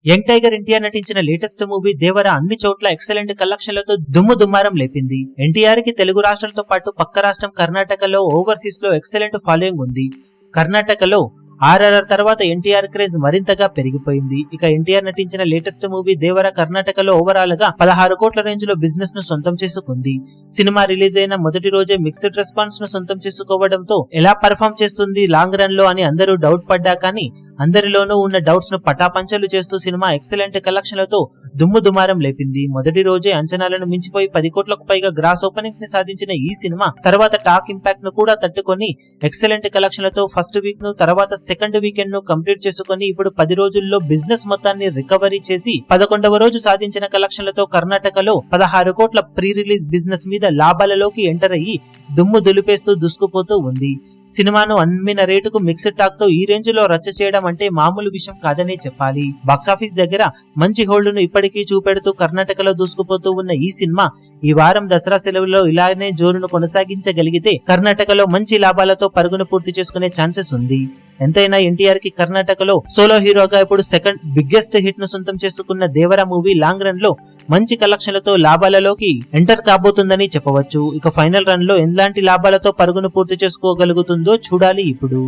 Young tiger NTR నటించిన latest movie దేవర అన్ని చోట్ల ఎక్సలెంట్ కలెక్షన్లతో దుమ్ముదుమ్మారం లేపింది. ఎన్టీఆర్ కి తెలుగు రాష్ట్రాలతో పాటు పక్క రాష్ట్రం కర్ణాటకలో ఓవర్సీస్ లో ఎక్సలెంట్ ఫాలోయింగ్ ఉంది. కర్ణాటకలో ఆర్ఆర్ఆర్ తర్వాత ఎన్టీఆర్ క్రేజ్ మరింతగా పెరిగిపోయింది. ఇక ఎన్టీఆర్ నటించిన లేటెస్ట్ మూవీ దేవర కర్ణాటకలో ఓవరాల్ గా 16 కోట్ల రేంజ్ లో బిజినెస్ ను సొంతం చేసుకుంది. సినిమా రిలీజ్ అయిన మొదటి రోజే మిక్స్డ్ రెస్పాన్స్ ను సొంతం చేసుకోవడంతో ఎలా పర్ఫామ్ చేస్తుంది లాంగ్ రన్ లో అని అందరూ డౌట్ పడ్డా కానీ అందరిలోనూ ఉన్న డౌట్స్ ను పటాపంచలు చేస్తూ సినిమా ఎక్సలెంట్ కలెక్షన్లతో దుమ్ముదుమారం లేపింది. మొదటి రోజే అంచనాలను మించిపోయి 10 కోట్లకు పైగా గ్రాస్ ఓపెనింగ్స్ ని సాధించిన ఈ సినిమా తర్వాత టాక్ ఇంపాక్ట్ ను కూడా తట్టుకొని ఎక్సలెంట్ కలెక్షన్లతో ఫస్ట్ వీక్ ను తర్వాత సెకండ్ వీకెండ్ ను కంప్లీట్ చేసుకుని ఇప్పుడు 10 రోజుల్లో బిజినెస్ మొత్తాన్ని రికవరీ చేసి 11వ రోజు సాధించిన కలెక్షన్లతో కర్ణాటకలో 16 కోట్ల ప్రీ రిలీజ్ బిజినెస్ మీద లాభాలలోకి ఎంటర్ అయ్యి దుమ్ము దులిపేస్తూ దూసుకుపోతూ ఉంది. సినిమాను అమ్మిన రేటుకు మిక్స్డ్ టాక్ తో ఈ రేంజ్ లో రచ్చ చేయడం అంటే మామూలు విషయం కాదనే చెప్పాలి. బాక్సాఫీస్ దగ్గర మంచి హోల్డ్ ను ఇప్పటికీ చూపెడుతూ కర్ణాటకలో దూసుకుపోతూ ఉన్న ఈ సినిమా ఈ వారం దసరా సెలవుల్లో ఇలానే జోరును కొనసాగించగలిగితే కర్ణాటకలో మంచి లాభాలతో పరుగును పూర్తి చేసుకునే ఛాన్సెస్ ఉంది. ఎంతైనా ఎన్టీఆర్ కి కర్ణాటకలో సోలో హీరోగా ఇప్పుడు సెకండ్ బిగ్గెస్ట్ హిట్ ను సొంతం చేసుకున్న దేవర మూవీ లాంగ్ రన్ లో మంచి కలెక్షన్లతో లాభాలలోకి ఎంటర్ కాబోతుందని చెప్పవచ్చు. ఇక ఫైనల్ రన్ లో ఎలాంటి లాభాలతో పరుగును పూర్తి చేసుకోగలుగుతుందో చూడాలి. ఇప్పుడు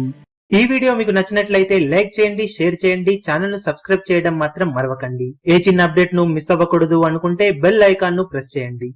ఈ వీడియో మీకు నచ్చినట్లయితే లైక్ చేయండి, షేర్ చేయండి, ఛానల్ ను సబ్స్క్రైబ్ చేయడం మాత్రం మరవకండి. ఏ చిన్న అప్డేట్ ను మిస్ అవ్వకూడదు అనుకుంటే బెల్ ఐకాన్ ను ప్రెస్ చేయండి.